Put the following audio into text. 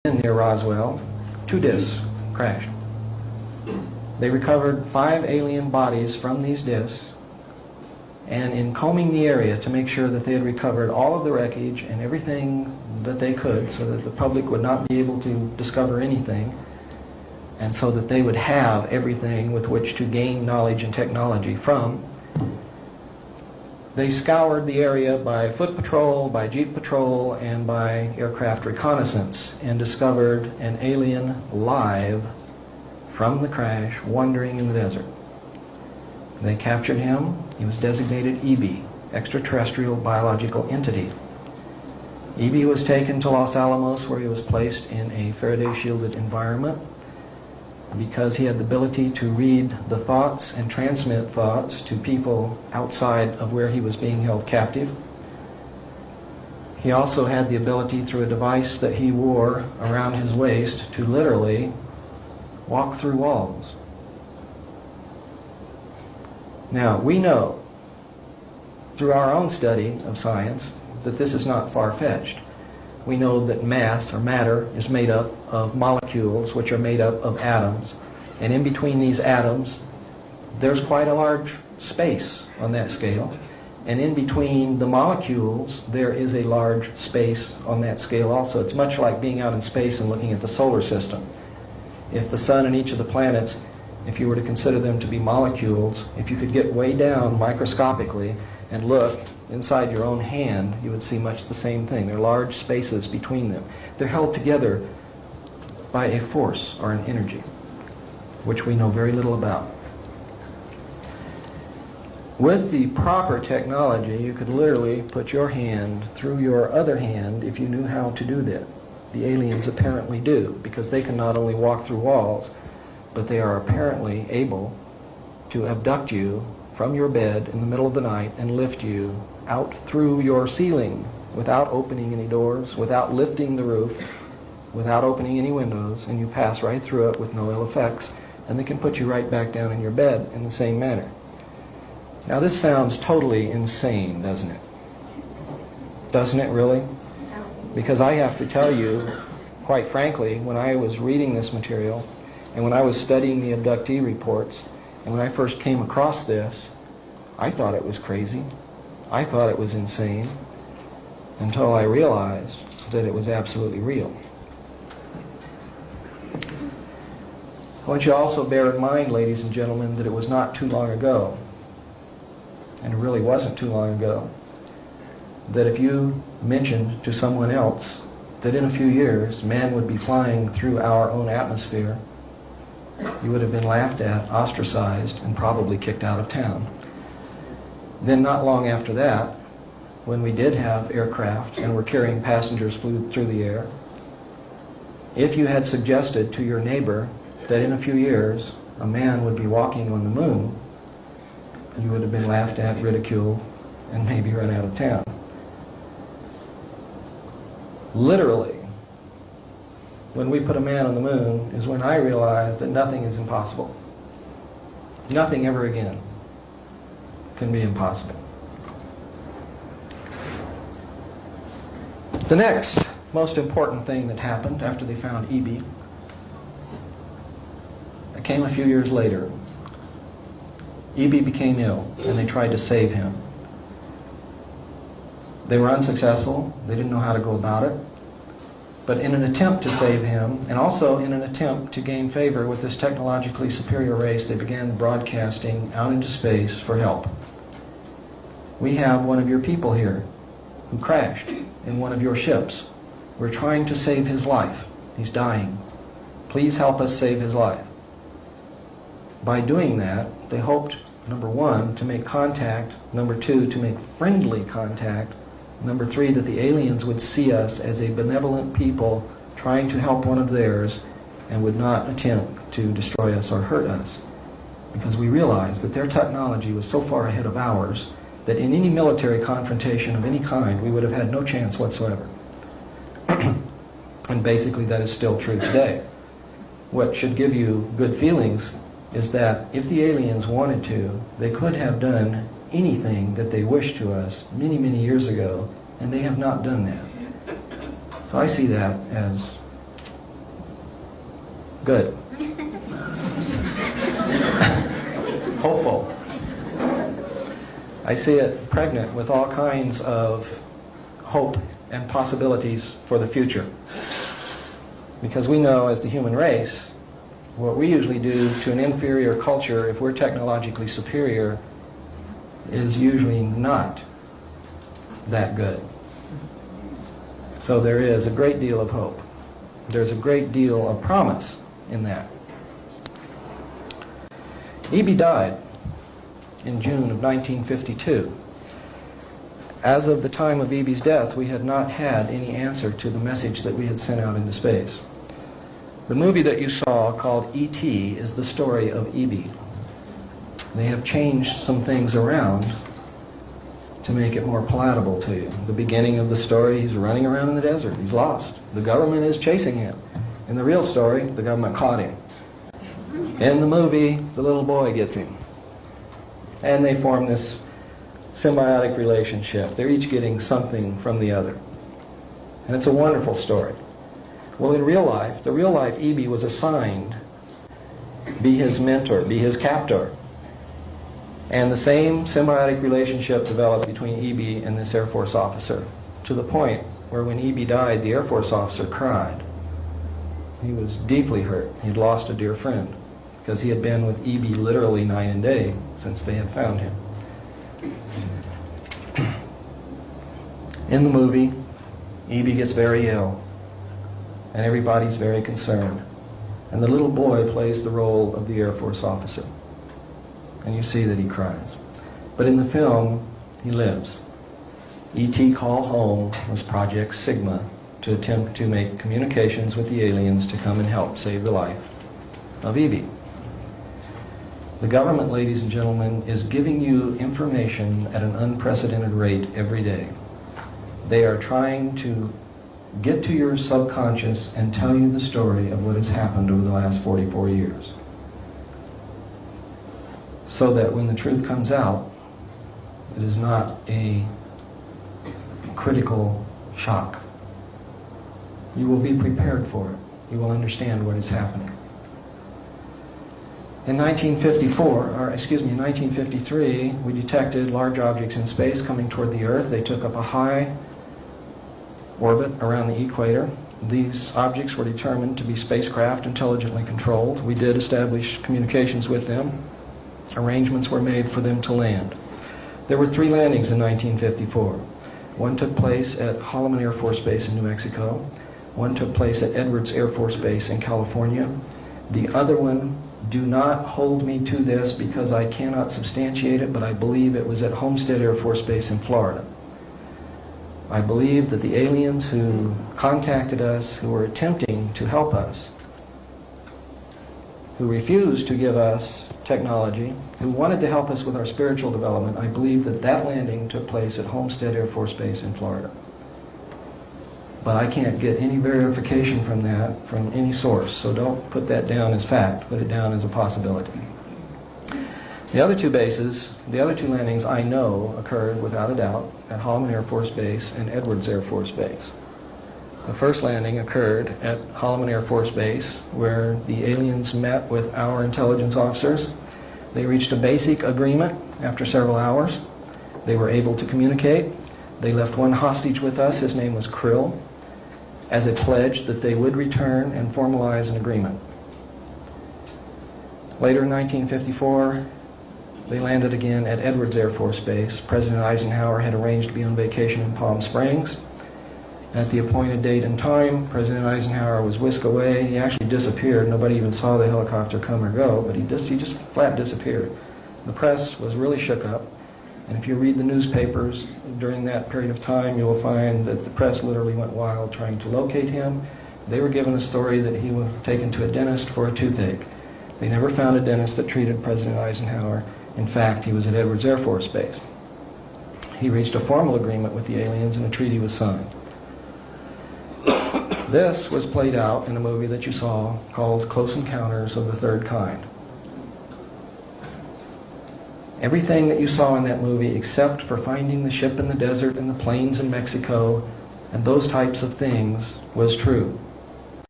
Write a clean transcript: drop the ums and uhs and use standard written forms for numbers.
near Roswell, 2 discs crashed. They recovered 5 alien bodies from these discs, and in combing the area to make sure that they had recovered all of the wreckage and everything that they could so that the public would not be able to discover anything, and so that they would have everything with which to gain knowledge and technology from, they scoured the area by foot patrol, by jeep patrol, and by aircraft reconnaissance, and discovered an alien live from the crash wandering in the desert. They captured him. He was designated EB, Extraterrestrial Biological Entity. EB was taken to Los Alamos, where he was placed in a Faraday-shielded environment because he had the ability to read the thoughts and transmit thoughts to people outside of where he was being held captive. He also had the ability, through a device that he wore around his waist, to literally walk through walls. Now, we know through our own study of science that this is not far-fetched. We know that mass, or matter, is made up of molecules, which are made up of atoms. And in between these atoms, there's quite a large space on that scale. And in between the molecules, there is a large space on that scale also. It's much like being out in space and looking at the solar system. If the sun and each of the planets, if you were to consider them to be molecules, if you could get way down microscopically and look inside your own hand, you would see much the same thing. There are large spaces between them. They're held together by a force or an energy, which we know very little about. With the proper technology, you could literally put your hand through your other hand if you knew how to do that. The aliens apparently do, because they can not only walk through walls, but they are apparently able to abduct you from your bed in the middle of the night and lift you out through your ceiling without opening any doors, without lifting the roof, without opening any windows, and you pass right through it with no ill effects, and they can put you right back down in your bed in the same manner. Now, this sounds totally insane, doesn't it? Doesn't it really? Because I have to tell you, quite frankly, when I was reading this material, and when I was studying the abductee reports, and when I first came across this, I thought it was crazy. I thought it was insane, until I realized that it was absolutely real. I want you to also bear in mind, ladies and gentlemen, that it was not too long ago, and it really wasn't too long ago, that if you mentioned to someone else that in a few years man would be flying through our own atmosphere, you would have been laughed at, ostracized, and probably kicked out of town. Then not long after that, when we did have aircraft and were carrying passengers through the air, if you had suggested to your neighbor that in a few years a man would be walking on the moon, you would have been laughed at, ridiculed, and maybe run out of town. Literally, when we put a man on the moon is when I realized that nothing is impossible. Nothing ever again can be impossible. The next most important thing that happened after they found EB, it came a few years later. EB became ill, and they tried to save him. They were unsuccessful. They didn't know how to go about it. But in an attempt to save him, and also in an attempt to gain favor with this technologically superior race, they began broadcasting out into space for help. We have one of your people here who crashed in one of your ships. We're trying to save his life. He's dying. Please help us save his life. By doing that, they hoped, number one, to make contact, number two, to make friendly contact, number three, that the aliens would see us as a benevolent people trying to help one of theirs and would not attempt to destroy us or hurt us. Because we realized that their technology was so far ahead of ours that in any military confrontation of any kind, we would have had no chance whatsoever. And basically that is still true today. What should give you good feelings is that if the aliens wanted to, they could have done anything that they wished to us many, many years ago, and they have not done that. So I see that as Good. Hopeful. I see it pregnant with all kinds of hope and possibilities for the future. Because we know, as the human race, what we usually do to an inferior culture, if we're technologically superior, is usually not that good. So there is a great deal of hope. There's a great deal of promise in that. E.B. died in June of 1952. As of the time of E.B.'s death, we had not had any answer to the message that we had sent out into space. The movie that you saw, called E.T., is the story of E.B. They have changed some things around to make it more palatable to you. The beginning of the story, he's running around in the desert. He's lost. The government is chasing him. In the real story, the government caught him. In the movie, the little boy gets him. And they form this symbiotic relationship. They're each getting something from the other. And it's a wonderful story. Well, in real life, the real life E.B. was assigned be his mentor, be his captor. And the same symbiotic relationship developed between E.B. and this Air Force officer, to the point where when E.B. died, the Air Force officer cried. He was deeply hurt. He'd lost a dear friend, because he had been with E.B. literally night and day since they had found him. In the movie, E.B. gets very ill, and everybody's very concerned. And the little boy plays the role of the Air Force officer. And you see that he cries. But in the film, he lives. E.T. Call Home was Project Sigma, to attempt to make communications with the aliens to come and help save the life of E.B. The government, ladies and gentlemen, is giving you information at an unprecedented rate every day. They are trying to get to your subconscious and tell you the story of what has happened over the last 44 years. So that when the truth comes out, it is not a critical shock. You will be prepared for it. You will understand what is happening. In 1953, we detected large objects in space coming toward the Earth. They took up a high orbit around the equator. These objects were determined to be spacecraft intelligently controlled. We did establish communications with them. Arrangements were made for them to land. There were 3 landings in 1954. One took place at Holloman Air Force Base in New Mexico. One took place at Edwards Air Force Base in California. The other one, do not hold me to this because I cannot substantiate it, but I believe it was at Homestead Air Force Base in Florida. I believe that the aliens who contacted us, who were attempting to help us, who refused to give us technology, who wanted to help us with our spiritual development, I believe that that landing took place at Homestead Air Force Base in Florida. But I can't get any verification from that from any source, so don't put that down as fact, put it down as a possibility. The other 2 bases, the other 2 landings I know occurred without a doubt at Holloman Air Force Base and Edwards Air Force Base. The first landing occurred at Holloman Air Force Base, where the aliens met with our intelligence officers. They reached a basic agreement after several hours. They were able to communicate. They left one hostage with us. His name was Krill, as a pledge that they would return and formalize an agreement. Later in 1954, they landed again at Edwards Air Force Base. President Eisenhower had arranged to be on vacation in Palm Springs. At the appointed date and time, President Eisenhower was whisked away. He actually disappeared. Nobody even saw the helicopter come or go, but he just flat disappeared. The press was really shook up. And if you read the newspapers during that period of time, you will find that the press literally went wild trying to locate him. They were given a story that he was taken to a dentist for a toothache. They never found a dentist that treated President Eisenhower. In fact, he was at Edwards Air Force Base. He reached a formal agreement with the aliens and a treaty was signed. This was played out in a movie that you saw called Close Encounters of the Third Kind. Everything that you saw in that movie, except for finding the ship in the desert and the plains in Mexico and those types of things, was true.